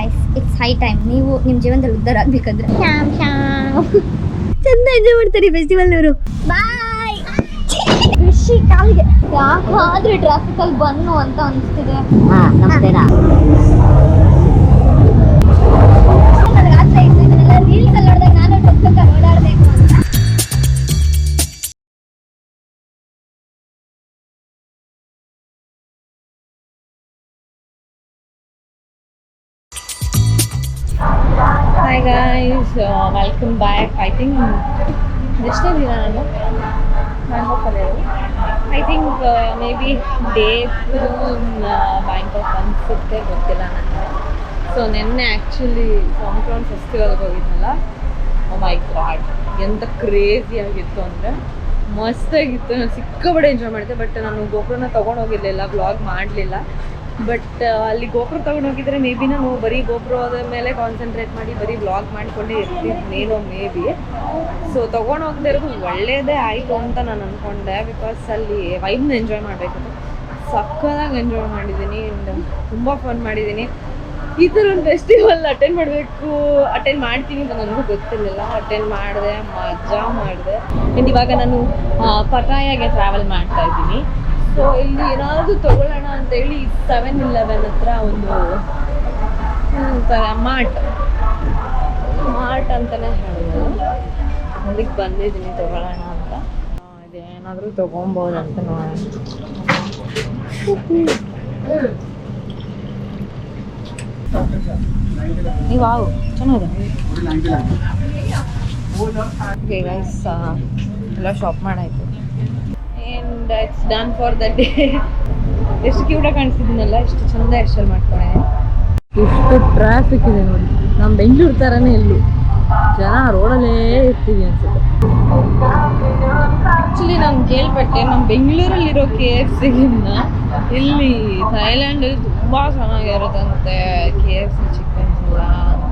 Guys it's high time ನೀವು ನಿಮ್ಮ ಜೀವನದಲ್ಲಿ ಉದ್ಧಾರ ಆಗ್ಬೇಕಂದ್ರೆ ಚಂದ ಎಂಜಾಯ್ ಮಾಡ್ತಾರೆ ಫೆಸ್ಟಿವಲ್ ಅವರು. ಬಾಯ್ ಕೃಷಿ ಕಾಲಿಗೆ ಯಾಕಾದ್ರೆ ಟ್ರಾಫಿಕ್ ಅಲ್ಲಿ ಬನ್ನು ಅಂತ ಅನಿಸ್ತಿದೆ. ನನಗೆ ಆಸೆ ಇತ್ತು ಇದನ್ನೆಲ್ಲ ರೀಲ್ಸ್ ಅಲ್ಲಿ ನೋಡಿದಾಗ ನಾನು ಟೊಕ್ಕ ಓಡಾಡಬೇಕು ಅಂತ. Hi guys, welcome back. I think ಎಷ್ಟೇ ದಿನ ನಾನು ಬ್ಯಾಂಕಾಕಲ್ಲಿ I think maybe day 2 Bangkok ಅನಿಸುತ್ತೆ, ಗೊತ್ತಿಲ್ಲ ನನಗೆ. ಸೊ ನಿನ್ನೆ ಆ್ಯಕ್ಚುಲಿ ಸಾಂಕ್ರಾನ್ ಫೆಸ್ಟಿವಲ್ಗೆ ಹೋಗಿದ್ನಲ್ಲ, ಓ ಮೈ ಗಾಡ್ ಎಂಥ ಕ್ರೇಜಿಯಾಗಿತ್ತು ಅಂದರೆ ಮಸ್ತಾಗಿತ್ತು. ನಾನು ಸಿಕ್ಕಾಪಟ್ಟೆ ಎಂಜಾಯ್ ಮಾಡಿದೆ. ಬಟ್ ನಾನು ಗೋಪುರನ ತೊಗೊಂಡೋಗಿರಲಿಲ್ಲ, ವ್ಲಾಗ್ ಮಾಡಲಿಲ್ಲ. ಬಟ್ ಅಲ್ಲಿ ಗೋಪುರ ತೊಗೊಂಡೋಗಿದ್ರೆ ಮೇ ಬಿ ನಾನು ಬರೀ ಗೋಪುರದ ಮೇಲೆ ಕಾನ್ಸಂಟ್ರೇಟ್ ಮಾಡಿ ಬರೀ ವ್ಲಾಗ್ ಮಾಡಿಕೊಂಡೇ ಇರ್ತಿದ್ನೇನೋ ಮೇ ಬಿ. ಸೊ ತೊಗೊಂಡೋಗದೆ ಇರೋದು ಒಳ್ಳೆಯದೇ ಆಯಿತು ಅಂತ ನಾನು ಅಂದ್ಕೊಂಡೆ. ಬಿಕಾಸ್ ಅಲ್ಲಿ ವೈಬ್ನ ಎಂಜಾಯ್ ಮಾಡಬೇಕಿತ್ತು. ಸಕ್ಕತ್ತಾಗಿ ಎಂಜಾಯ್ ಮಾಡಿದ್ದೀನಿ ಆ್ಯಂಡ್ ತುಂಬ ಫನ್ ಮಾಡಿದ್ದೀನಿ. ಈ ಥರ ಒಂದು ಫೆಸ್ಟಿವಲ್ ಅಟೆಂಡ್ ಮಾಡ್ತೀನಿ ಅಂತ ನನಗೂ ಗೊತ್ತಿರಲಿಲ್ಲ. ಅಟೆಂಡ್ ಮಾಡಿದೆ, ಮಜಾ ಮಾಡಿದೆ. ಆ್ಯಂಡ್ ಇವಾಗ ನಾನು ಪಟಾಯಾಗೆ ಟ್ರಾವೆಲ್ ಮಾಡ್ತಾ ಇದ್ದೀನಿ. ಸೊ ಇಲ್ಲಿ ಏನಾದರೂ ತೊಗೊಳ್ಳೋಣ ಅಂತೇಳಿ 7-Eleven ಹತ್ರ ಒಂದು ಒಂಥರ ಮಾರ್ಟ್ ಅಂತಲೇ ಹೇಳಿದ್ರು, ಅದಕ್ಕೆ ಬಂದಿದ್ದೀನಿ ತೊಗೊಳ್ಳೋಣ ಅಂತ. ಇದೇನಾದರೂ ತೊಗೊಬೋದಂತ ನೋಡೋಣ. ನೀವು ಚೆನ್ನಾಗಿದೆ. ಓಕೆ ಗೈಸ್, ಎಲ್ಲ ಶಾಪ್ ಮಾಡಾಯಿತು and it's done for the day. ಎಷ್ಟು ಕ್ಯೂಟಾಗಿ ಕಾಣಿಸ್ತಿದ್ದೀನಲ್ಲ, ಎಷ್ಟು ಚೆಂದ ಹೇರ್ ಸ್ಟೈಲ್ ಮಾಡ್ಕೊಂಡಿದ್ದೀನಿ. ಎಷ್ಟು ಟ್ರಾಫಿಕ್ ಇದೆ ನೋಡಿ, ನಮ್ಮ ಬೆಂಗಳೂರು ಥರನೇ ಇಲ್ಲಿ ಜನ ರೋಡಲ್ಲೇ ಇರ್ತೀವಿ ಅನ್ಸುತ್ತೆ. ಆ್ಯಕ್ಚುಲಿ ನಾನು ಕೇಳ್ಪಟ್ಟೆ ನಮ್ಮ ಬೆಂಗಳೂರಲ್ಲಿರೋ KFCಗಿನ್ನ ಇಲ್ಲಿ ಥೈಲ್ಯಾಂಡಲ್ಲಿ ತುಂಬ ಚೆನ್ನಾಗಿರುತ್ತಂತೆ KFC ಚಿಕನ್ಸ್ ಎಲ್ಲ ಅಂತ.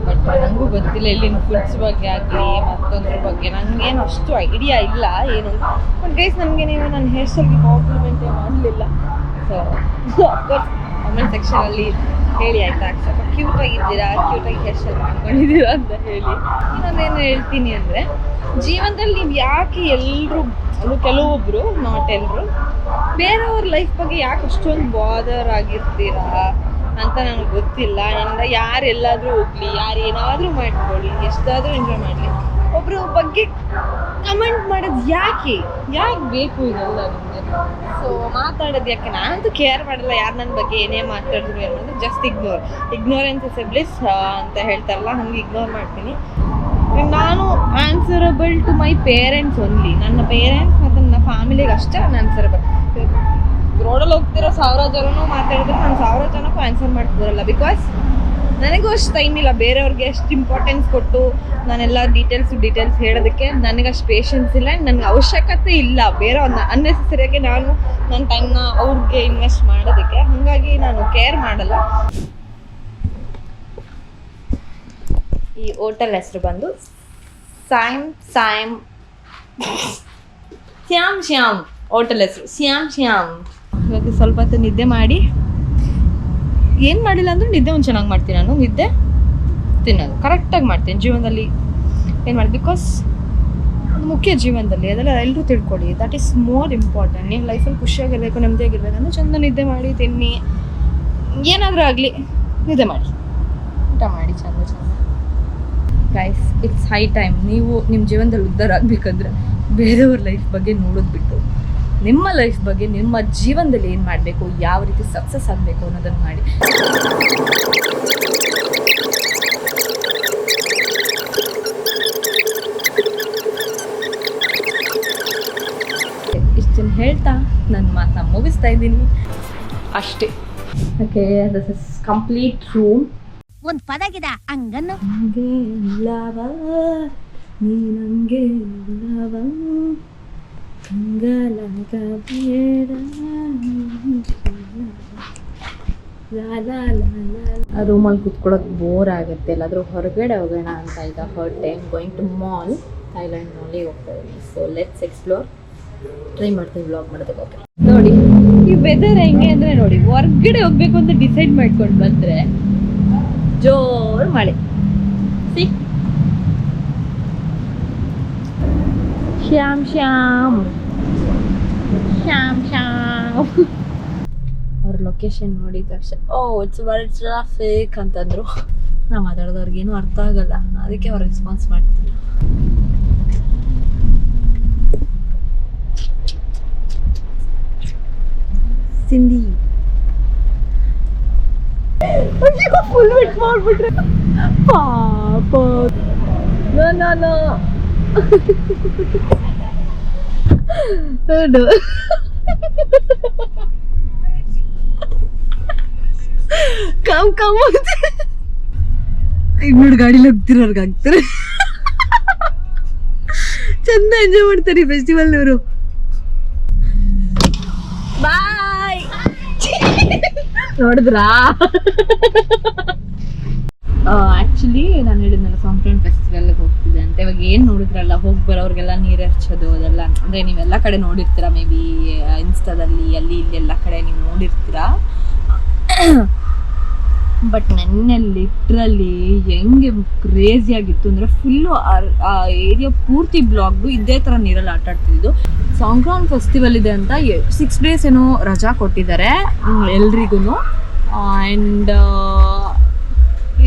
ಬಟ್ ನನಗೂ ಗೊತ್ತಿಲ್ಲ ಇಲ್ಲಿನ ಫುಡ್ಸ್ ಬಗ್ಗೆ ಆಗಲಿ ಮತ್ತೊಂದ್ರ ಬಗ್ಗೆ ನನಗೇನು ಅಷ್ಟು ಐಡಿಯಾ ಇಲ್ಲ ಏನು. ಬಟ್ ಗೈಸ್ ನನಗೆ ನೀವು ನನ್ನ ಹೇರ್ ಸ್ಟೈಲ್ಗೆ ಕಾಂಪ್ಲಿಮೆಂಟೇ ಮಾಡಲಿಲ್ಲ. ಸೊ ಅಫ್ಕೋರ್ಸ್ ಕಾಮೆಂಟ್ ಸೆಕ್ಷನಲ್ಲಿ ಹೇಳಿ ಆಯಿತಾ, ಸ್ವಲ್ಪ ಕ್ಯೂಟಾಗಿದ್ದೀರಾ, ಕ್ಯೂಟಾಗಿ ಹೇರ್ ಸ್ಟೈಲ್ ಮಾಡ್ಕೊಂಡಿದ್ದೀರಾ ಅಂತ ಹೇಳಿ. ಇನ್ನೊಂದೇನು ಹೇಳ್ತೀನಿ ಅಂದರೆ, ಜೀವನದಲ್ಲಿ ನೀವು ಯಾಕೆ ಎಲ್ಲರೂ ಕೆಲವೊಬ್ಬರು, ನಾಟ್ ಎಲ್ಲರೂ, ಬೇರೆಯವ್ರ ಲೈಫ್ ಬಗ್ಗೆ ಯಾಕೆ ಅಷ್ಟೊಂದು ಬಾದರ್ ಆಗಿರ್ತೀರಾ ಅಂತ ನನಗೆ ಗೊತ್ತಿಲ್ಲ. ಯಾರೆಲ್ಲಾದರೂ ಹೋಗಲಿ, ಯಾರು ಏನಾದರೂ ಮಾಡ್ಕೊಳ್ಳಿ, ಎಷ್ಟಾದರೂ ಎಂಜಾಯ್ ಮಾಡಲಿ, ಒಬ್ಬರ ಬಗ್ಗೆ ಕಮೆಂಟ್ ಮಾಡೋದು ಯಾಕೆ ಬೇಕು ಇದೆಲ್ಲ ನಿಮಗೆ? ಸೊ ಮಾತಾಡೋದು ಯಾಕೆ? ನಾನಂತೂ ಕೇರ್ ಮಾಡಲ್ಲ ಯಾರು ನನ್ನ ಬಗ್ಗೆ ಏನೇ ಮಾತಾಡಿದ್ರು ಅನ್ನೋದು. Just ignorance is a bliss ಅಂತ ಹೇಳ್ತಾರಲ್ಲ, ಹಂಗೆ ಇಗ್ನೋರ್ ಮಾಡ್ತೀನಿ. ನಾನು answerable to my parents only. ನನ್ನ ಪೇರೆಂಟ್ಸ್ ಮತ್ತು ನನ್ನ ಫ್ಯಾಮಿಲಿಗೆ ಅಷ್ಟೇ ನಾನು ಆನ್ಸರಬಲ್. ರೋಡಲ್ಲಿ ಹೋಗ್ತಿರೋ 1000 ಜನನೂ ಮಾತಾಡಿದ್ರೆ ನಾನು 1000 ಜನಕ್ಕೂ ಆನ್ಸರ್ ಮಾಡ್ತಿರಲ್ಲ. ಬಿಕಾಸ್ ನನಗೂ ಅಷ್ಟು ಟೈಮ್ ಇಲ್ಲ ಬೇರೆಯವ್ರಿಗೆ ಅಷ್ಟು ಇಂಪಾರ್ಟೆನ್ಸ್ ಕೊಟ್ಟು ನಾನೆಲ್ಲ ಡೀಟೇಲ್ಸ್ ಹೇಳೋದಕ್ಕೆ. ನನಗೆ ಅಷ್ಟು ಪೇಷನ್ಸ್ ಇಲ್ಲ, ನನಗೆ ಅವಶ್ಯಕತೆ ಇಲ್ಲ ಬೇರೆ ಅನ್ನೆಸೆಸರಿಯಾಗಿ ನಾನು ನನ್ನ ಟೈಮ್ನ ಅವ್ರಿಗೆ ಇನ್ವೆಸ್ಟ್ ಮಾಡೋದಕ್ಕೆ. ಹಾಗಾಗಿ ನಾನು ಕೇರ್ ಮಾಡಲ್ಲ. ಈ ಹೋಟೆಲ್ ಹೆಸರು ಬಂದು ಶ್ಯಾಮ್ ಹೋಟೆಲ್ ಹೆಸರು ಶ್ಯಾಮ್. ಇವಾಗ ಸ್ವಲ್ಪ ಹೊತ್ತು ನಿದ್ದೆ ಮಾಡಿ, ಏನು ಮಾಡಿಲ್ಲ ಅಂದರೂ ನಿದ್ದೆ ಒಂದು ಚೆನ್ನಾಗಿ ಮಾಡ್ತೀನಿ ನಾನು. ನಿದ್ದೆ ತಿನ್ನೋದು ಕರೆಕ್ಟಾಗಿ ಮಾಡ್ತೀನಿ ಜೀವನದಲ್ಲಿ. ಏನು ಮಾಡಿ, ಬಿಕಾಸ್ ಅದು ಮುಖ್ಯ ಜೀವನದಲ್ಲಿ. ಅದೆಲ್ಲ ಎಲ್ಲರೂ ತಿಳ್ಕೊಳ್ಳಿ, ದಟ್ ಈಸ್ ಮೋರ್ ಇಂಪಾರ್ಟೆಂಟ್. ನೀವು ಲೈಫಲ್ಲಿ ಖುಷಿಯಾಗಿರ್ಬೇಕು, ನೆಮ್ಮದಿಯಾಗಿರ್ಬೇಕಂದ್ರೆ ಚೆಂದ ನಿದ್ದೆ ಮಾಡಿ, ತಿನ್ನಿ, ಏನಾದರೂ ಆಗಲಿ ನಿದ್ದೆ ಮಾಡಿ, ಊಟ ಮಾಡಿ ಚೆಂದ. ಗೈಸ್ ಇಟ್ಸ್ ಹೈ ಟೈಮ್ ನೀವು ನಿಮ್ಮ ಜೀವನದಲ್ಲಿ ಉದ್ಧಾರ ಆಗಬೇಕಂದ್ರೆ ಬೇರೆಯವ್ರ ಲೈಫ್ ಬಗ್ಗೆ ನೋಡೋದು ಬಿಟ್ಟು ನಿಮ್ಮ ಲೈಫ್ ಬಗ್ಗೆ, ನಿಮ್ಮ ಜೀವನದಲ್ಲಿ ಏನು ಮಾಡಬೇಕು, ಯಾವ ರೀತಿ ಸಕ್ಸಸ್ ಆಗಬೇಕು ಅನ್ನೋದನ್ನು ಮಾಡಿ. ಇಷ್ಟನ್ನು ಹೇಳ್ತಾ ನನ್ನ ಮಾತನ್ನ ಮುಗಿಸ್ತಾ ಇದ್ದೀನಿ ಅಷ್ಟೇ. Okay, this is complete room. ಒಂದು ಪದಗಿದ ಹಂಗನ್ನು ನಂಗೆ ಇಲ್ಲವ ನೀ ನಂಗೆ ಇಲ್ಲವ ಕಂಗಲಾಗ ಬೇಡ ರೂಮಲ್ಲಿ ಕುತ್ಕೊಳ್ಳೋಕೆ ಬೋರ್ ಆಗುತ್ತೆ, ಎಲ್ಲಾದರೂ ಹೊರಗಡೆ ಹೋಗೋಣ ಅಂತ ಈಗ ಹೊರಟೆ. ಗೋಯಿಂಗ್ ಟು ಮಾಲ್, ಥೈಲ್ಯಾಂಡ್ ಮಾಲಿಗೆ ಹೋಗ್ತಾ ಇದ್ದೀನಿ. ಸೊ ಲೆಟ್ಸ್ ಎಕ್ಸ್ಪ್ಲೋರ್, ಟ್ರೈ ಮಾಡ್ತೀವಿ ವ್ಲಾಗ್ ಮಾಡೋದಕ್ಕೆ. ಓಕೆ ನೋಡಿ ಈ ವೆದರ್ ಹೆಂಗೆ ಅಂದರೆ ನೋಡಿ, ಹೊರಗಡೆ ಹೋಗ್ಬೇಕು ಅಂತ ಡಿಸೈಡ್ ಮಾಡ್ಕೊಂಡು ಬಂದರೆ ಜೋರು ಮಳೆ. ಶ್ಯಾಮ್ ಶ್ಯಾಮ್ ಶ್ಯಾಮ್ ಶ್ಯಾಮ್. ಅವ್ರ ಲೊಕೇಶನ್ ನೋಡಿದ ತಕ್ಷಣ ಇಟ್ಸ್ ವೆರಿ ಟ್ರಾಫಿಕ್ ಅಂತಂದ್ರು. ನಾ ಮಾತಾಡೋದವ್ರಿಗೇನು ಅರ್ಥ ಆಗಲ್ಲ, ಅದಕ್ಕೆ ಅವ್ರು ರೆಸ್ಪಾನ್ಸ್ ಮಾಡ್ತಿಲ್ಲ. ಸಿಂಧಿ ಫುಲ್ ಬಿಟ್ ಮಾಡ್ಬಿಟ್ರೆ ಪಾಪ. ನೋ ಕಮ್ ಈಗ ನೋಡಿ ಗಾಡಿಲಿ ಹೋಗ್ತಿರೋರ್ಗೆ ಆಗ್ತಾರೆ. ಚಂದ ಎಂಜಾಯ್ ಮಾಡ್ತಾರೆ ಈ ಫೆಸ್ಟಿವಲ್ನವರು. ಬಾಯ್. ನೋಡಿದ್ರಾ? ಆಕ್ಚುಲಿ ನಾನು ಹೇಳಿದ್ನಲ್ಲ ಸಂಕ್ರಾಂತಿ ಫೆಸ್ಟಿವಲ್ಗೆ ಹೋಗ್ತಿದ್ದೆ ಅಂತ. ಇವಾಗ ಏನು ನೋಡಿದ್ರಲ್ಲ, ಹೋಗಿ ಬರೋರಿಗೆಲ್ಲ ನೀರು ಹರ್ಚೋದು ಅದೆಲ್ಲ, ಅಂದರೆ ನೀವೆಲ್ಲ ಕಡೆ ನೋಡಿರ್ತೀರ ಮೇ ಬಿ ಇನ್ಸ್ಟಾದಲ್ಲಿ ಅಲ್ಲಿ ಇಲ್ಲಿ ಎಲ್ಲ ಕಡೆ ನೀವು ನೋಡಿರ್ತೀರ. ಬಟ್ ನೆನ್ನೆ ಲಿಟ್ರಲಿ ಹೆಂಗೆ ಕ್ರೇಜಿ ಆಗಿತ್ತು ಅಂದರೆ ಫುಲ್ಲು ಆ ಏರಿಯಾ ಪೂರ್ತಿ ಬ್ಲಾಕ್ಡು ಇದೇ ಥರ ನೀರಲ್ಲಿ ಆಟ ಆಡ್ತಿದ್ದು. ಸಂಕ್ರಾಂತಿ ಫೆಸ್ಟಿವಲ್ ಇದೆ ಅಂತ 6 days ಏನೋ ರಜಾ ಕೊಟ್ಟಿದ್ದಾರೆ ಎಲ್ರಿಗೂ. ಆ್ಯಂಡ್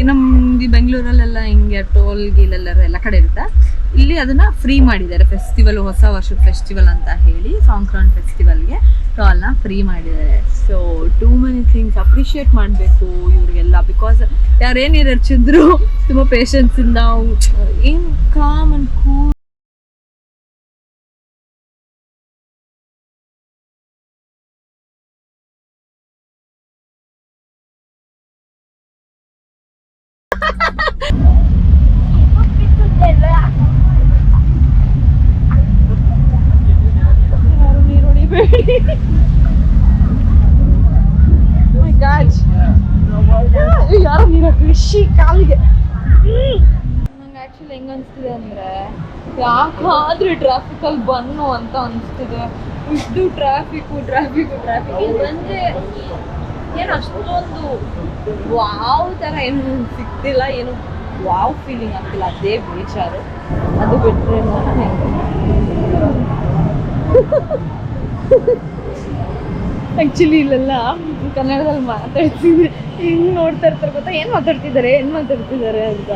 ನಮ್ದು ಬೆಂಗಳೂರಲ್ಲೆಲ್ಲ ಹಿಂಗೆ ಟೋಲ್ ಗೀಲೆಲ್ಲ ಎಲ್ಲ ಕಡೆ ಇರುತ್ತೆ, ಇಲ್ಲಿ ಅದನ್ನ ಫ್ರೀ ಮಾಡಿದ್ದಾರೆ. ಫೆಸ್ಟಿವಲ್, ಹೊಸ ವರ್ಷದ ಫೆಸ್ಟಿವಲ್ ಅಂತ ಹೇಳಿ ಸಂಕ್ರಾಂತಿ ಫೆಸ್ಟಿವಲ್ಗೆ ಟೋಲ್ನ ಫ್ರೀ ಮಾಡಿದ್ದಾರೆ. So too many things appreciate ಮಾಡಬೇಕು ಇವ್ರಿಗೆಲ್ಲ. ಬಿಕಾಸ್ ಯಾರೇನು ಹರ್ಚಿದ್ರು ತುಂಬ ಪೇಷನ್ಸಿಂದ ಏನು ಕಾಮ್ ಅಂಡ್ ಕೂಲ್. ಯಾರು ನೀರ ಕೃಷಿ ಕಾಲಿಗೆ. ನಂಗೆ ಆ್ಯಕ್ಚುಲಿ ಹೆಂಗೆ ಅನಿಸ್ತಿದೆ ಅಂದರೆ, ಯಾಕಾದ್ರೆ ಟ್ರಾಫಿಕಲ್ಲಿ ಬನ್ನು ಅಂತ ಅನಿಸ್ತಿದೆ. ಇಷ್ಟು ಟ್ರಾಫಿಕ್ಕು ಬಂದರೆ ಏನು ಅಷ್ಟೊಂದು ವಾವ್ ಥರ ಏನು ಸಿಗ್ತಿಲ್ಲ, ಏನು ವಾವ್ ಫೀಲಿಂಗ್ ಆಗ್ತಿಲ್ಲ. ಅದೇ ಬೇಜಾರು. ಅದು ಬಿಟ್ಟರೆ ಆ್ಯಕ್ಚುಲಿ ಇಲ್ಲೆಲ್ಲ ಕನ್ನಡದಲ್ಲಿ ಮಾತಾಡ್ತಿದ್ವಿ, ಹಿಂಗೆ ನೋಡ್ತಾ ಇರ್ತಾರೆ ಗೊತ್ತಾ, ಏನು ಮಾತಾಡ್ತಿದ್ದಾರೆ ಅಂತ.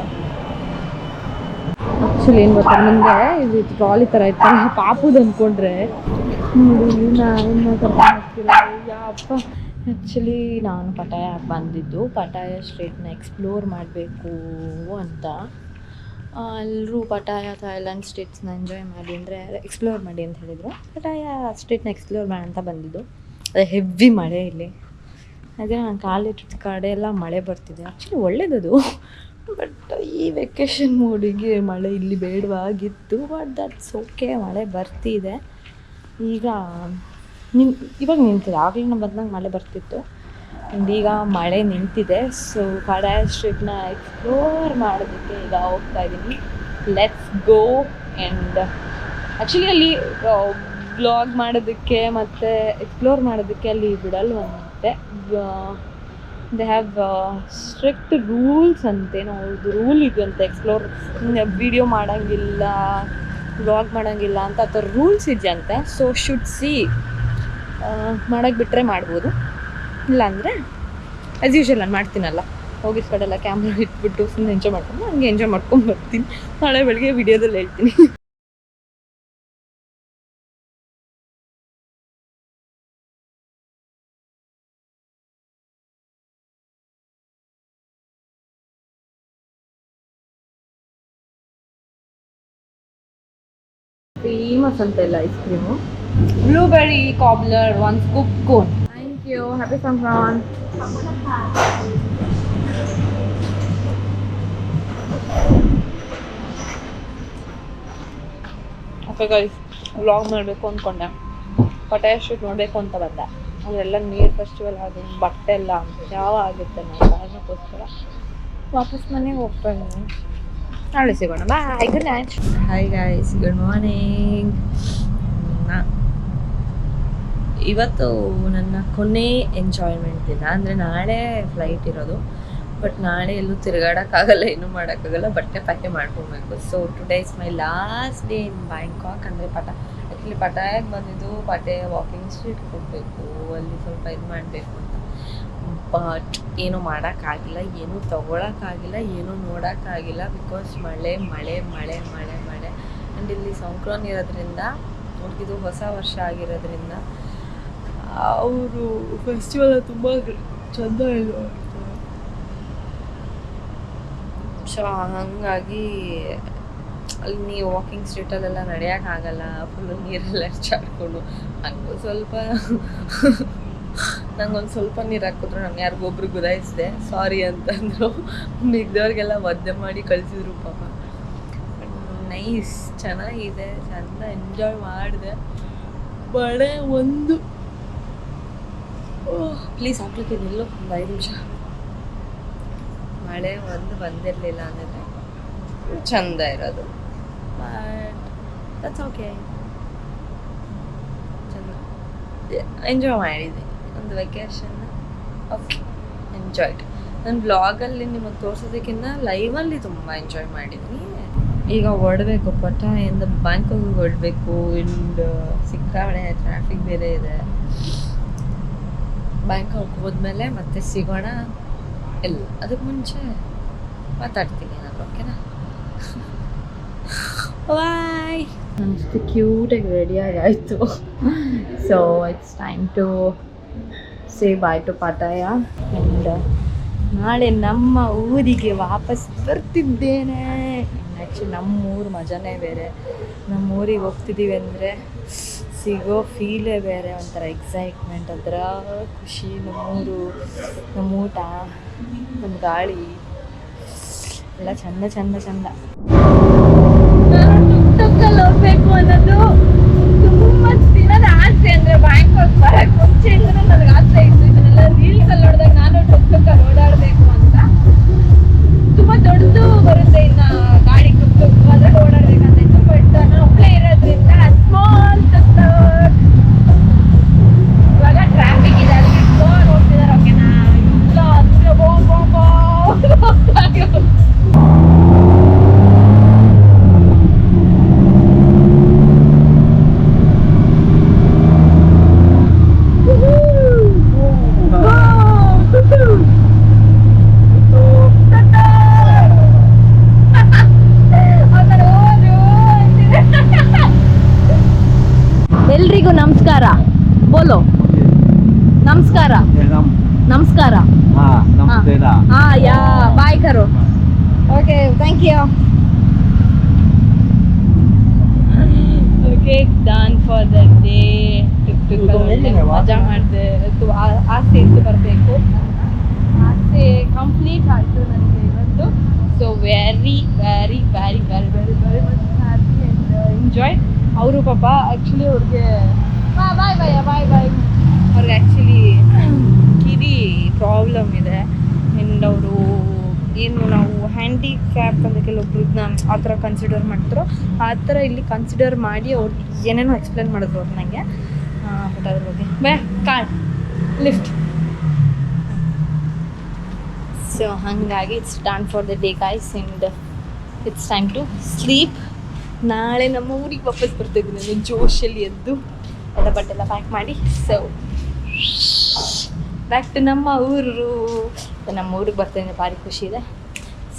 ಆ್ಯಕ್ಚುಲಿ ಏನು ಗೊತ್ತಾ, ಮುಂದೆ ಇದು ಟ್ರಾಲಿ ಥರ ಇರ್ತಾರೆ, ಪಾಪುದು ಅಂದ್ಕೊಂಡ್ರೆ ನೋಡಿ ನಾನು ಮಾತಾಡ್ತಿಲ್ಲ ಯಪ್ಪ. ಆ್ಯಕ್ಚುಲಿ ನಾನು ಪಟಾಯ ಬಂದಿದ್ದು, ಪಟಾಯ ಸ್ಟ್ರೀಟ್ನ ಎಕ್ಸ್ಪ್ಲೋರ್ ಮಾಡಬೇಕು ಅಂತ. ಎಲ್ಲರೂ ಪಟಾಯ ಥೈಲ್ಯಾಂಡ್ ಸ್ಟ್ರೀಟ್ಸ್ನ ಎಂಜಾಯ್ ಮಾಡಿ ಅಂದರೆ ಎಕ್ಸ್ಪ್ಲೋರ್ ಮಾಡಿ ಅಂತ ಹೇಳಿದರು. ಪಟಾಯ ಸ್ಟ್ರೀಟ್ನ ಎಕ್ಸ್ಪ್ಲೋರ್ ಮಾಡಿ ಅಂತ ಬಂದಿದ್ದು. ಅದೇ ಹೆವಿ ಮಳೆ ಇಲ್ಲಿ, ಅದೇ ನಾನು ಕಾಲಿಟ್ಟಿದ್ದ ಕಡೆ ಎಲ್ಲ ಮಳೆ ಬರ್ತಿದೆ. ಆ್ಯಕ್ಚುಲಿ ಒಳ್ಳೇದದು, ಬಟ್ ಈ ವೆಕೇಷನ್ ಮೂಡಿಗೆ ಮಳೆ ಇಲ್ಲಿ ಬೇಡವಾಗಿತ್ತು. ಬಟ್ ದಟ್ಸ್ ಓಕೆ, ಮಳೆ ಬರ್ತಿದೆ ಈಗ. ಇವಾಗ ನಿಂತಿದೆ, ಆಗಲೇ ನಾವು ಬಂದಾಗ ಮಳೆ ಬರ್ತಿತ್ತು, ಈಗ ಮಳೆ ನಿಂತಿದೆ. ಸೊ ಪಟಾಯ ಸ್ಟ್ರೀಟ್ನ ಎಕ್ಸ್ಪ್ಲೋರ್ ಮಾಡೋದಕ್ಕೆ ಈಗ ಹೋಗ್ತಾ ಇದ್ದೀನಿ. Let's go. ಆ್ಯಂಡ್ ಆ್ಯಕ್ಚುಲಿ ಅಲ್ಲಿ ಬ್ಲಾಗ್ ಮಾಡೋದಕ್ಕೆ ಮತ್ತು ಎಕ್ಸ್ಪ್ಲೋರ್ ಮಾಡೋದಕ್ಕೆ ಅಲ್ಲಿ ಬಿಡಲ್ವಂತೆ. ದೇ ಹ್ಯಾವ್ ಸ್ಟ್ರಿಕ್ಟ್ ರೂಲ್ಸ್ ಅಂತೇನೋ ಅವ್ರದ್ದು ರೂಲ್ ಇದೆಯಂತೆ. ಎಕ್ಸ್ಪ್ಲೋರ್ ವಿಡಿಯೋ ಮಾಡೋಂಗಿಲ್ಲ, ಬ್ಲಾಗ್ ಮಾಡೋಂಗಿಲ್ಲ ಅಂತ ಆ ಥರ ರೂಲ್ಸ್ ಇದೆಯಂತೆ. ಸೊ ಶುಡ್ ಸಿ, ಮಾಡೋಕ್ಕೆ ಬಿಟ್ಟರೆ ಮಾಡ್ಬೋದು, ಇಲ್ಲಾಂದರೆ ಆ್ಯಸ್ ಯೂಶ್ವಲ್ ನಾನು ಮಾಡ್ತೀನಲ್ಲ, ಹೋಗಿದ ಕಡೆಲ್ಲ ಕ್ಯಾಮ್ರಾ ಇಟ್ಬಿಟ್ಟು ಸುಮ್ಮನೆ ಎಂಜಾಯ್ ಮಾಡ್ಕೊಂಡು ಹಂಗೆ ಎಂಜಾಯ್ ಮಾಡ್ಕೊಂಡು ಬರ್ತೀನಿ. ನಾಳೆ ಬೆಳಗ್ಗೆ ವಿಡಿಯೋದಲ್ಲಿ ಹೇಳ್ತೀನಿ. ಫೇಮಸ್ ಅಂತ ಇಲ್ಲ ice cream. Blueberry cobbler 1 scoop cone. Thank you. Happy Sankrant. Okay guys, vlog ಮಾಡಬೇಕು ಅಂದ್ಕೊಂಡೆ, ಪಟಾಯ ಸ್ಟ್ರೀಟ್ ನೋಡಬೇಕು ಅಂತ ಬಂದೆ. ಅದೆಲ್ಲ ನೀರು ಫೆಸ್ಟಿವಲ್ ಆಗಿ ಬಟ್ಟೆ ಎಲ್ಲ ಯಾವ ಆಗುತ್ತೆ ನಾವು ಕಾರಣಕ್ಕೋಸ್ಕರ ವಾಪಸ್ ಮನೆಗೆ ಹೋಗ್ತಾ ಇದ್ದೀನಿ. ನಾಳೆ ಸಿಗೋಣ. Bye, good night. Hi guys, good morning. ಇವತ್ತು ನನ್ನ ಕೊನೆ ಎಂಜಾಯ್ಮೆಂಟ್ ದಿನ, ಅಂದರೆ ನಾಳೆ ಫ್ಲೈಟ್ ಇರೋದು. ಬಟ್ ನಾಳೆ ಎಲ್ಲೂ ತಿರುಗಾಡೋಕ್ಕಾಗಲ್ಲ, ಏನೂ ಮಾಡೋಕ್ಕಾಗಲ್ಲ, ಬಟ್ಟೆ ಪ್ಯಾಕೆ ಮಾಡ್ಕೊಬೇಕು. So today is my last day in Bangkok. ಅಂದರೆ ಆ್ಯಕ್ಚುಲಿ ಪಟಾಯಾಗಿ ಬಂದಿದ್ದು ಪಟೆ ವಾಕಿಂಗ್ ಸ್ಟ್ರೀಟ್ಗೆ ಹೋಗಬೇಕು, ಅಲ್ಲಿ ಸ್ವಲ್ಪ ಇದು ಮಾಡಬೇಕು ಅಂತ. ಬಟ್ ಏನೂ ಮಾಡೋಕ್ಕಾಗಿಲ್ಲ, ಏನೂ ತೊಗೊಳಕ್ಕಾಗಿಲ್ಲ, ಏನೂ ನೋಡೋಕ್ಕಾಗಿಲ್ಲ. ಬಿಕಾಸ್ ಮಳೆ ಮಳೆ ಮಳೆ ಮಳೆ ಮಳೆ ಆ್ಯಂಡ್ ಇಲ್ಲಿ ಸಂಕ್ರಾಂತಿ ಇರೋದ್ರಿಂದ, ಅವ್ರಿಗಿದು ಹೊಸ ವರ್ಷ ಆಗಿರೋದ್ರಿಂದ ಅವರು ಫೆಸ್ಟಿವಲ್ ತುಂಬ ಚೆಂದ ಇದು. ಸೊ ಹಾಗಾಗಿ ಅಲ್ಲಿ ನೀವು ವಾಕಿಂಗ್ ಸ್ಟ್ರೀಟಲ್ಲೆಲ್ಲ ನಡೆಯೋಕ್ಕಾಗಲ್ಲ, ಫುಲ್ಲು ನೀರೆಲ್ಲ ಚಾಡ್ಕೊಂಡು. ನಂಗೊಂದು ಸ್ವಲ್ಪ ನೀರು ಹಾಕಿದ್ರು, ನಾನು ಯಾರಿಗೊಬ್ರು ಗುದಾಯಿಸಿದೆ, ಸಾರಿ ಅಂತಂದರು. ಮಿಗ್ದವ್ರಿಗೆಲ್ಲ ಒದ್ದೆ ಮಾಡಿ ಕಳಿಸಿದ್ರು ಪಾಪ. ನೈಸ್, ಚೆನ್ನಾಗಿದೆ, ಚೆಂದ ಎಂಜಾಯ್ ಮಾಡಿದೆ. ಮಳೆ ಒಂದು ಪ್ಲೀಸ್ ಹಾಕ್ಲಿಕ್ಕೆ ನಿಲ್ಲು ಒಂದು 5 ನಿಮಿಷ. ಮಳೆ ಒಂದು ಬಂದಿರಲಿಲ್ಲ ಅಂದರೆ ಚೆಂದ ಇರೋದು. ಬಟ್ ದಟ್ಸ್ ಓಕೆ, ಚೆಂದ ಎಂಜಾಯ್ ಮಾಡಿದೆ ಒಂದು ವೆಕೇಶನ್. Okay, enjoyed. ನಾನು ಬ್ಲಾಗಲ್ಲಿ ನಿಮಗೆ ತೋರಿಸೋದಕ್ಕಿಂತ ಲೈವಲ್ಲಿ ತುಂಬ ಎಂಜಾಯ್ ಮಾಡಿದ್ದೀನಿ. ಈಗ ಹೊರಡಬೇಕು, ಪಟಾಯಿಂದ ಬ್ಯಾಂಕಾಕ್ ಹೊರಡಬೇಕು. ಇಂಡ್ ಸಿಕ್ಕಾಪಟ್ಟೆ ಟ್ರಾಫಿಕ್ ಬೇರೆ ಇದೆ. ಬ್ಯಾಂಕಾಕ್ ಹೋದ್ಮೇಲೆ ಮತ್ತೆ ಸಿಗೋಣ. ಇಲ್ಲ, ಅದಕ್ಕೆ ಮುಂಚೆ ಮಾತಾಡ್ತೀನಿ ಏನಾದರೂ, ಓಕೆನಾ? ಬಾಯ್. ಅಷ್ಟು ಕ್ಯೂಟಾಗಿ ರೆಡಿಯಾಗಿ ಆಯಿತು. So it's time to say bye to Pattaya. And ನಾಳೆ ನಮ್ಮ ಊರಿಗೆ ವಾಪಸ್ ಬರ್ತಿದ್ದೇನೆ. ಆ್ಯಕ್ಚುಲಿ ನಮ್ಮೂರು ಮಜಾನೇ ಬೇರೆ. ನಮ್ಮ ಊರಿಗೆ ಹೋಗ್ತಿದ್ದೀವಿ ಅಂದರೆ ಸಿಗೋ ಫೀಲೇ ಬೇರೆ, ಒಂಥರ ಎಕ್ಸೈಟ್ಮೆಂಟ್, ಒಂಥರ ಖುಷಿ. ನಮ್ಮೂರು, ನಮ್ಮ ಊಟ, ನಮ್ಮ ಗಾಳಿ ಎಲ್ಲ ಚಂದ ಚಂದ ಚಂದ. ಟಿಕ್ಟಾಕಲ್ಲಿ ಹೋಗ್ಬೇಕು ಅನ್ನೋದು ತುಂಬ ದಿನದ ಆಸೆ. ಅಂದರೆ ಬ್ಯಾಂಕಾಕ್ ಬರೋಕ್ಕೆ ಮುಂಚೆಯಿಂದಲೂ ನನಗೆ ಆಸೆ ಇತ್ತು. ಇದನ್ನೆಲ್ಲ ರೀಲ್ಸಲ್ಲಿ ನೋಡಿದಾಗ ನಾನು ಟಿಕ್ಟಾಕಲ್ಲಿ ಓಡಾಡಬೇಕು ಅಂತ. ತುಂಬ ದೊಡ್ಡದು ಬರುತ್ತೆ, ಇನ್ನು ಗಾಡಿ ಟಿಕ್ಟಾಕ್ ಅದ್ರಲ್ಲಿ ಓಡಾಡಬೇಕಂತ ಇತ್ತು. ಬಟ್ ನಾನು ಒಬ್ಬಳೇ ಇರೋದ್ರಿಂದ ಸ್ಮಾಲ್ ಟಿಕ್ಟಾಕ್. ಇವಾಗ ಟ್ರಾಫಿಕ್ ಇದೆ, ಅದಕ್ಕೆ ಸ್ಲೋ ನೋಡ್ತಿದ್ದಾರೆ, ಓಕೆನಾ? ಇಲ್ಲ ಅಂದರೆ ಎಲ್ರಿಗೂ ನಮಸ್ಕಾರ ಬೋಲೋ. ನಮಸ್ಕಾರ ನಮಸ್ಕಾರ. ಯಾ ಬಾಯ್ ಕರೋ. Okay, thank you. Okay, done for the day. ಟಿಕ್ಟಾಕಲ್ಲಿ ಮಜಾ ಮಾಡಿದೆ. ಆಸೆ ಇತ್ತು ಬರಬೇಕು, ಆಸೆ ಕಂಪ್ಲೀಟ್ ಆಯಿತು ನನಗೆ ಇವತ್ತು. So very very very very very very much happy and enjoy. ಅವರು ಪಾಪ ಆ್ಯಕ್ಚುಲಿ ಅವ್ರಿಗೆ ಬಾಯ್ ಬಾಯ್ ಬಾಯ್ ಬಾಯ್ ಅವ್ರಿಗೆ ಆ್ಯಕ್ಚುಲಿ ಕಿವಿ ಪ್ರಾಬ್ಲಮ್ ಇದೆ. ಆ್ಯಂಡ್ ಅವರು ಏನು ನಾವು ಹ್ಯಾಂಡಿಕ್ಯಾಪ್ ಅಂತ ಕೆಲವೊಬ್ರನ್ನ ಆ ಥರ ಕನ್ಸಿಡರ್ ಮಾಡ್ತಾರೋ ಆ ಥರ ಇಲ್ಲಿ ಕನ್ಸಿಡರ್ ಮಾಡಿ ಅವ್ರು ಏನೇನೋ ಎಕ್ಸ್ಪ್ಲೇನ್ ಮಾಡಿದ್ರು ಅವ್ರು ನನಗೆ. ಬಟ್ ಅದ್ರ ಬಗ್ಗೆ ಕಾರ್ಡ್ ಲಿಫ್ಟ್. ಸೊ ಹಾಗಾಗಿ it's done for the day guys and it's time to sleep. ನಾಳೆ ನಮ್ಮ ಊರಿಗೆ ವಾಪಸ್ ಬರ್ತಾಯಿದ್ದೀನಿ ನಾನು ಜೋಶಲ್ಲಿ ಎದ್ದು ಎಲ್ಲ ಬಟ್ಟೆಲ್ಲ ಪ್ಯಾಕ್ ಮಾಡಿ. ಸೊ ಬ್ಯಾಕ್ ಟು ನಮ್ಮ ಊರು. ನಮ್ಮ ಊರಿಗೆ ಬರ್ತಾಯಿದ್ದೀನಿ, ಭಾರಿ ಖುಷಿ ಇದೆ.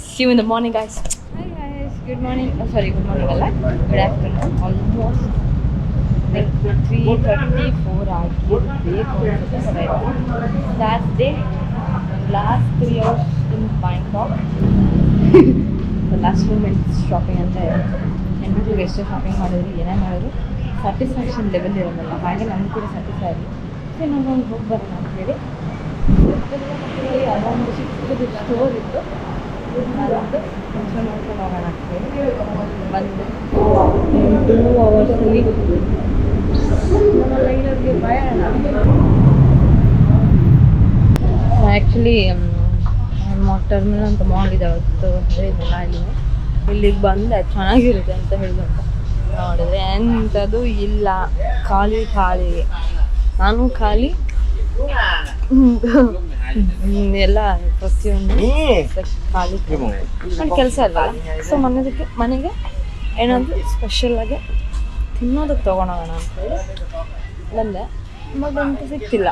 See you in the morning guys. Hi guys, good morning. Sorry, good morning ಅಲ್ಲ, ಗುಡ್ ಆಫ್ಟರ್ನೂನ್. ಆಲ್ಮೋಸ್ಟ್ 3:34 ಆಗಿರಬೇಕು. Last day, last 3 hours in Bangkok. Last moments shopping ಅಂತ ಹೆಣ್ಮಕ್ಳಿಗೆ ಎಷ್ಟೇ ಶಾಪಿಂಗ್ ಮಾಡಿದ್ರು, ಏನೇ ಮಾಡಿದ್ರು ಸ್ಯಾಟಿಸ್ಫ್ಯಾಕ್ಷನ್ ಲೆವೆಲ್ ಇರೋಲ್ಲ. ಹಾಗೆ ನಮ್ಗೆ ಕೂಡ ಸ್ಯಾಟಿಸ್ಫೈ ಆಗಿ ನಾವು ಹೋಗಿ ಬರೋಣ ಅಂತೇಳಿ ಅದೊಂದು ಚಿಕ್ಕದು ಸ್ಟೋರ್ ಇತ್ತು, ಅದೊಂದು ಫಂಕ್ಷನ್ ನೋಡ್ಕೊಂಡು ಹೋಗೋಣ ಅಂತೇಳಿ ಬಂದು 2 ಅವರ್ಸಲ್ಲಿ ನಮ್ಮ ಲೈನರ್ಗೆ ಬಯೋಣ. ಆ್ಯಕ್ಚುಲಿ ಟರ್ಮಿನಲ್ ಅಂತ ಮಾಲ್ ಇದೆ, ಅವತ್ತು ಹೇಳಿದ್ನಲ್ಲ, ಇಲ್ಲಿಗೆ ಬಂದೆ ಚೆನ್ನಾಗಿರುತ್ತೆ ಅಂತ ಹೇಳಿದ್ರು. ನೋಡಿದ್ರೆ ಎಂಥದ್ದು ಇಲ್ಲ, ಖಾಲಿ ಖಾಲಿ. ನಾನು ಖಾಲಿ, ಎಲ್ಲ ಪ್ರತಿಯೊಂದು ಖಾಲಿ ನನ್ನ ಕೆಲಸ ಅಲ್ವಲ್ಲ. ಸೊ ಮನೆಗೆ ಏನಾದರೂ ಸ್ಪೆಷಲಾಗಿ ತಿನ್ನೋದಕ್ಕೆ ತೊಗೊಳೋಣ ಅಂತೇಳಿ ಬಂದೆ. ಮಗಂತೂ ಸಿಗ್ತಿಲ್ಲ,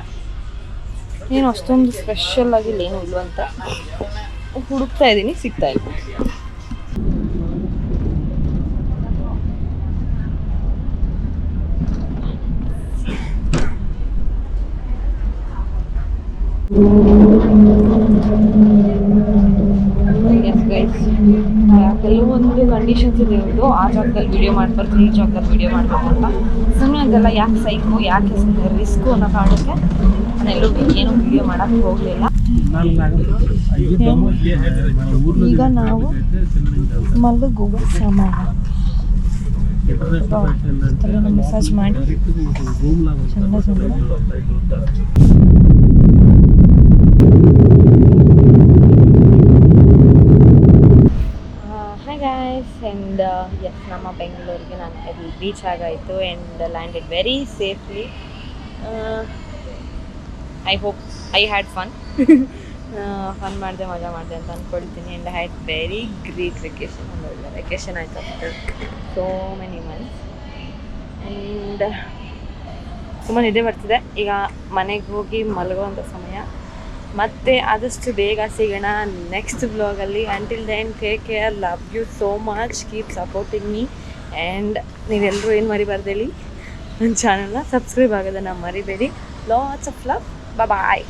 ಏನು ಅಷ್ಟೊಂದು ಸ್ಪೆಷಲ್ ಆಗಿಲ್ಲ, ಏನೂ ಇಲ್ವಂತ ಹುಡುಕ್ತಾ ಇದ್ದೀನಿ, ಸಿಗ್ತಾ ಇಲ್ಲ. ಕೆಲವೊಂದು ಕಂಡೀಷನ್ಸ್ ಇದ್ದು ಆ ಜಾಗದಲ್ಲಿ ವಿಡಿಯೋ ಮಾಡ್ಬಾರ್ದು, ಈ ಜಾಗದಲ್ಲಿ ವಿಡಿಯೋ ಮಾಡಬೇಕು ಅಂತ. ಸುಮ್ಮನೆ ಅದೆಲ್ಲ ಯಾಕೆ ಸೈಕು, ಯಾಕೆ ಸುಮ್ಮನೆ ರಿಸ್ಕು ಅನ್ನೋ ಕಾರಣಕ್ಕೆ ನಾನೆಲ್ಲೂ ಏನೂ ವಿಡಿಯೋ ಮಾಡೋಕ್ಕೆ ಹೋಗಲಿಲ್ಲ. ಈಗ ನಾವು ಮಲಗುವ ಸಮಯ. ಮಸಾಜ್ ಮಾಡಿ ಚಂದ ಚಂದ. ಹಾಯ್ ಗಾಯ್ಸ್, ಆ್ಯಂಡ್ ಎಸ್, ನಮ್ಮ ಬೆಂಗಳೂರಿಗೆ ನಾನು ಇಲ್ಲಿ ರೀಚ್ ಆಗಾಯಿತು and landed very safely. I hope I had fun ಮಾಡಿದೆ, ಮಜಾ ಮಾಡಿದೆ ಅಂತ ಅಂದ್ಕೊಳ್ತೀನಿ. And I had very great vacation. ಒಂದು ಒಳ್ಳೆ ವೆಕೇಶನ್ ಆಯಿತು after so many months. And ತುಂಬ ನಿದ್ದೆ ಬರ್ತಿದೆ. ಈಗ ಮನೆಗೆ ಹೋಗಿ ಮಲಗುವಂಥ ಸಮಯ. ಮತ್ತೆ ಆದಷ್ಟು ಬೇಗ ಸಿಗೋಣ ನೆಕ್ಸ್ಟ್ ವ್ಲಾಗಲ್ಲಿ. Until then take care, love you so much, keep supporting me. And ನೀವೆಲ್ಲರೂ ಏನು ಮರಿಬಾರ್ದು ಹೇಳಿ, ನನ್ನ ಚಾನಲ್ನ ಸಬ್ಸ್ಕ್ರೈಬ್ ಆಗೋದನ್ನು ಮರಿಬೇಡಿ. Lots of love, bye.